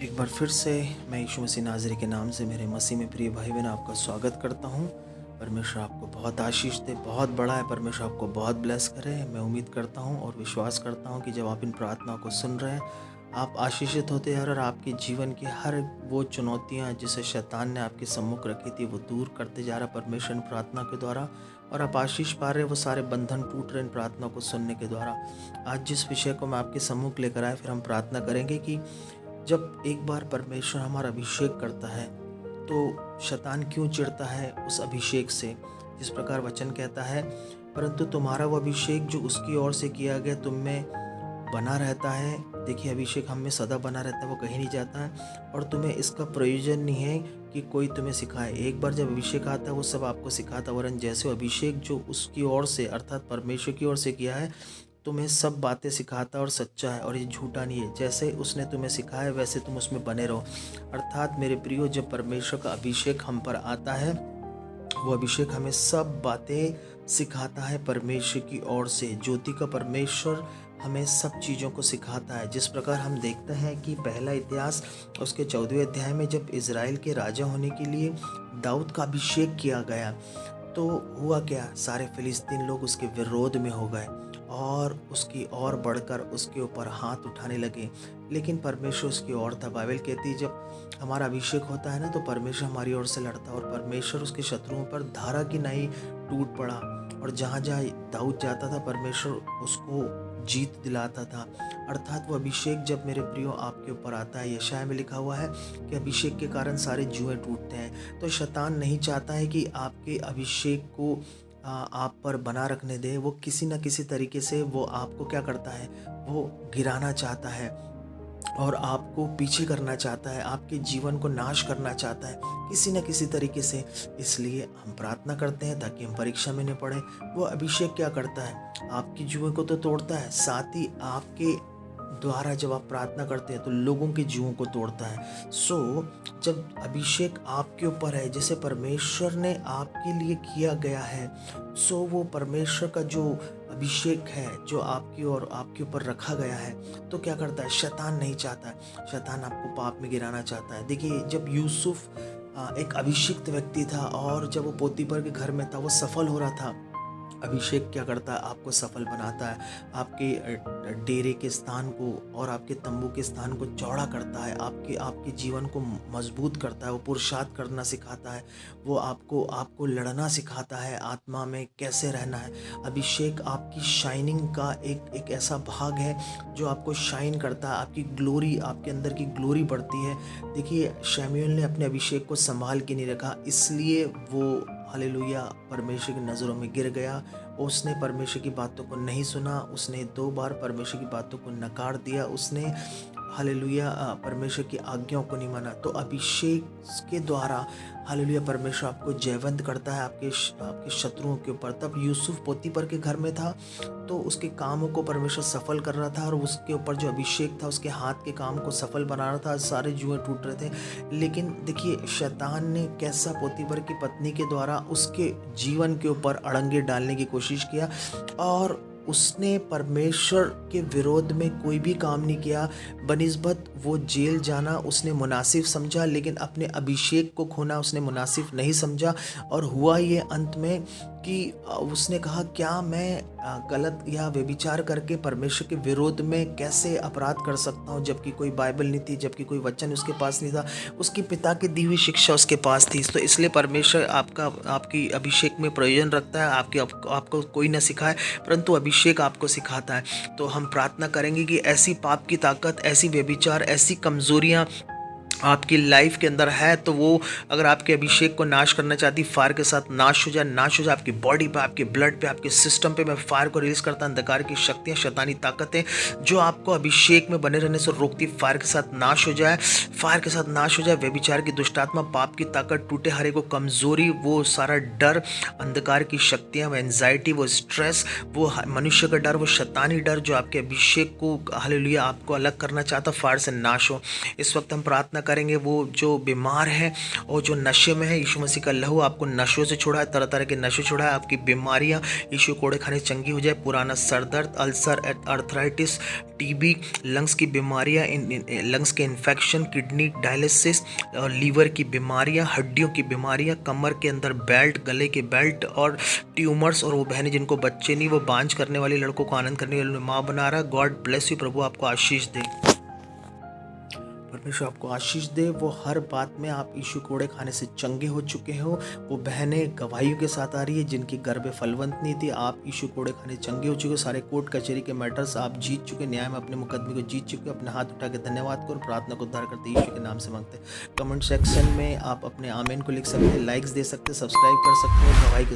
एक बार फिर से मैं यीशु मसीह नाज़री के नाम से मेरे मसीह में प्रिय भाई बहन आपका स्वागत करता हूँ। परमेश्वर आपको बहुत आशीष दे, बहुत बड़ा है, परमेश्वर आपको बहुत ब्लेस करे। मैं उम्मीद करता हूँ और विश्वास करता हूँ कि जब आप इन प्रार्थना को सुन रहे हैं, आप आशीषित होते हैं और आपके जीवन की हर वो चुनौतियाँ जिसे शैतान ने आपके सम्मुख रखी थी वो दूर करते जा रहा परमेश्वर इन प्रार्थना के द्वारा, और आप आशीष पा रहे हैं। वो सारे बंधन टूट रहे इन प्रार्थना को सुनने के द्वारा। आज जिस विषय को मैं आपके सम्मुख लेकर आया, फिर हम प्रार्थना करेंगे कि जब एक बार परमेश्वर हमारा अभिषेक करता है तो शैतान क्यों चिढ़ता है उस अभिषेक से। जिस प्रकार वचन कहता है, परंतु तुम्हारा वो अभिषेक जो उसकी ओर से किया गया तुम में बना रहता है। देखिए, अभिषेक हम में सदा बना रहता है, वो कहीं नहीं जाता है, और तुम्हें इसका प्रयोजन नहीं है कि कोई तुम्हें सिखाए। एक बार जब अभिषेक आता है वो सब आपको सिखाता, वरन जैसे वो अभिषेक जो उसकी ओर से अर्थात परमेश्वर की ओर से किया है तुम्हें सब बातें सिखाता और सच्चा है और ये झूठा नहीं है। जैसे उसने तुम्हें सिखाया वैसे तुम उसमें बने रहो। अर्थात मेरे प्रियो, जब परमेश्वर का अभिषेक हम पर आता है, वो अभिषेक हमें सब बातें सिखाता है परमेश्वर की ओर से। ज्योति का परमेश्वर हमें सब चीज़ों को सिखाता है। जिस प्रकार हम देखते हैं कि पहला इतिहास उसके 14वें अध्याय में जब इज़राइल के राजा होने के लिए दाऊद का अभिषेक किया गया, तो हुआ क्या, सारे फिलिस्तीन लोग उसके विरोध में हो गए और उसकी ओर बढ़कर उसके ऊपर हाथ उठाने लगे। लेकिन परमेश्वर उसकी ओर था। बाइबल कहती है जब हमारा अभिषेक होता है ना, तो परमेश्वर हमारी ओर से लड़ता है और परमेश्वर उसके शत्रुओं पर धारा की नाई टूट पड़ा। और जहाँ जहाँ दाऊद जाता था परमेश्वर उसको जीत दिलाता था। अर्थात वो अभिषेक जब मेरे प्रियो आपके ऊपर आता है, यशायाह में लिखा हुआ है कि अभिषेक के कारण सारे जुएं टूटते हैं। तो शैतान नहीं चाहता है कि आपके अभिषेक को आप पर बना रखने दे। वो किसी न किसी तरीके से वो आपको क्या करता है, वो गिराना चाहता है और आपको पीछे करना चाहता है, आपके जीवन को नाश करना चाहता है किसी न किसी तरीके से। इसलिए हम प्रार्थना करते हैं ताकि हम परीक्षा में न पड़े। वो अभिषेक क्या करता है, आपकी जुएं को तो तोड़ता है, साथ ही आपके द्वारा जब आप प्रार्थना करते हैं तो लोगों के जीवों को तोड़ता है। जब अभिषेक आपके ऊपर है, जैसे परमेश्वर ने आपके लिए किया गया है, वो परमेश्वर का जो अभिषेक है जो आपकी और आपके ऊपर रखा गया है, तो क्या करता है, शैतान नहीं चाहता है, शैतान आपको पाप में गिराना चाहता है। देखिए, जब यूसुफ एक अभिषिक्त व्यक्ति था और जब वो पोतीपर के घर में था, वो सफल हो रहा था। अभिषेक क्या करता है, आपको सफल बनाता है, आपके डेरे के स्थान को और आपके तंबू के स्थान को चौड़ा करता है, आपके आपके जीवन को मजबूत करता है। वो पुरुषार्थ करना सिखाता है, वो आपको आपको लड़ना सिखाता है, आत्मा में कैसे रहना है। अभिषेक आपकी शाइनिंग का एक ऐसा भाग है जो आपको शाइन करता है, आपकी ग्लोरी, आपके अंदर की ग्लोरी बढ़ती है। देखिए, शमूएल ने अपने अभिषेक को संभाल के नहीं रखा, इसलिए वो हालेलुया परमेश्वर की नज़रों में गिर गया। उसने परमेश्वर की बातों को नहीं सुना, उसने 2 बार परमेश्वर की बातों को नकार दिया, उसने हालेलुया परमेश्वर की आज्ञाओं को नहीं माना। तो अभिषेक के द्वारा हालेलुया परमेश्वर आपको जयवंत करता है आपके शत्रुओं के ऊपर। तब यूसुफ पोतीपर के घर में था, तो उसके कामों को परमेश्वर सफल कर रहा था और उसके ऊपर जो अभिषेक था उसके हाथ के काम को सफल बना रहा था। सारे जुएं टूट रहे थे। लेकिन देखिए, शैतान ने कैसा पोतीपर की पत्नी के द्वारा उसके जीवन के ऊपर अड़ंगे डालने की कोशिश किया, और उसने परमेश्वर के विरोध में कोई भी काम नहीं किया। बनिस्बत वो जेल जाना उसने मुनासिब समझा, लेकिन अपने अभिषेक को खोना उसने मुनासिब नहीं समझा। और हुआ ये अंत में कि उसने कहा, क्या मैं गलत या व्यभिचार करके परमेश्वर के विरोध में कैसे अपराध कर सकता हूँ, जबकि कोई बाइबल नहीं थी, जबकि कोई वचन उसके पास नहीं था, उसकी पिता की दी हुई शिक्षा उसके पास थी। तो इसलिए परमेश्वर आपकी अभिषेक में प्रयोजन रखता है। आपको कोई ना सिखाए, परंतु अभिषेक आपको सिखाता है। तो हम प्रार्थना करेंगे कि ऐसी पाप की ताकत, ऐसी व्यभिचार, ऐसी कमजोरियाँ आपकी लाइफ के अंदर है, तो वो अगर आपके अभिषेक को नाश करना चाहती, फायर के साथ नाश हो जाए। आपकी बॉडी पे, आपके ब्लड पे, आपके सिस्टम पे मैं फायर को रिलीज करता। अंधकार की शक्तियाँ, शैतानी ताकतें जो आपको अभिषेक में बने रहने से रोकती, फायर के साथ नाश हो जाए, फायर के साथ नाश हो जाए। व्यभिचार की दुष्टात्मा, पाप की ताकत, टूटे हरे को कमजोरी, वो सारा डर, अंधकार की शक्तियाँ, वो एंजाइटी, वो स्ट्रेस, वो मनुष्य का डर, वो शैतानी डर जो आपके अभिषेक को हालेलुया आपको अलग करना चाहता, फायर से नाश हो। इस वक्त हम प्रार्थना करेंगे वो जो बीमार है और जो नशे में है, यीशु मसीह का लहू आपको नशों से छुड़ाए, तरह तरह के नशे छुड़ाए, आपकी बीमारियां यीशु कोड़े खाने चंगी हो जाए, पुराना सर दर्द, अल्सर, अर्थराइटिस, टीबी, लंग्स की बीमारियां, लंग्स के इन्फेक्शन, किडनी डायलिसिस और लीवर की बीमारियां, हड्डियों की बीमारियां, कमर के अंदर बेल्ट, गले के बेल्ट और ट्यूमर्स, और वो बहनें जिनको बच्चे नहीं, वो बांझ करने वाली लड़कों को आनंद करने वाली माँ बना रहा है। गॉड ब्लेस यू, प्रभु आपको आशीष दे, परमेश्वर आपको आशीष दे। वो हर बात में आप यीशु कोड़े खाने से चंगे हो चुके हो। वो बहनें गवाहियों के साथ आ रही है जिनकी गर्भ फलवंत नहीं थी, आप यीशु कोड़े खाने चंगे हो चुके हो। सारे कोर्ट कचहरी के मैटर्स आप जीत चुके, न्याय में अपने मुकदमे को जीत चुके हो। अपने हाथ उठा के धन्यवाद करो, प्रार्थना को उद्धार करते यीशु के नाम से मांगते। कमेंट सेक्शन में आप अपने आमीन को लिख सकते हैं, लाइक्स दे सकते हैं, सब्सक्राइब कर सकते हैं, गवाही के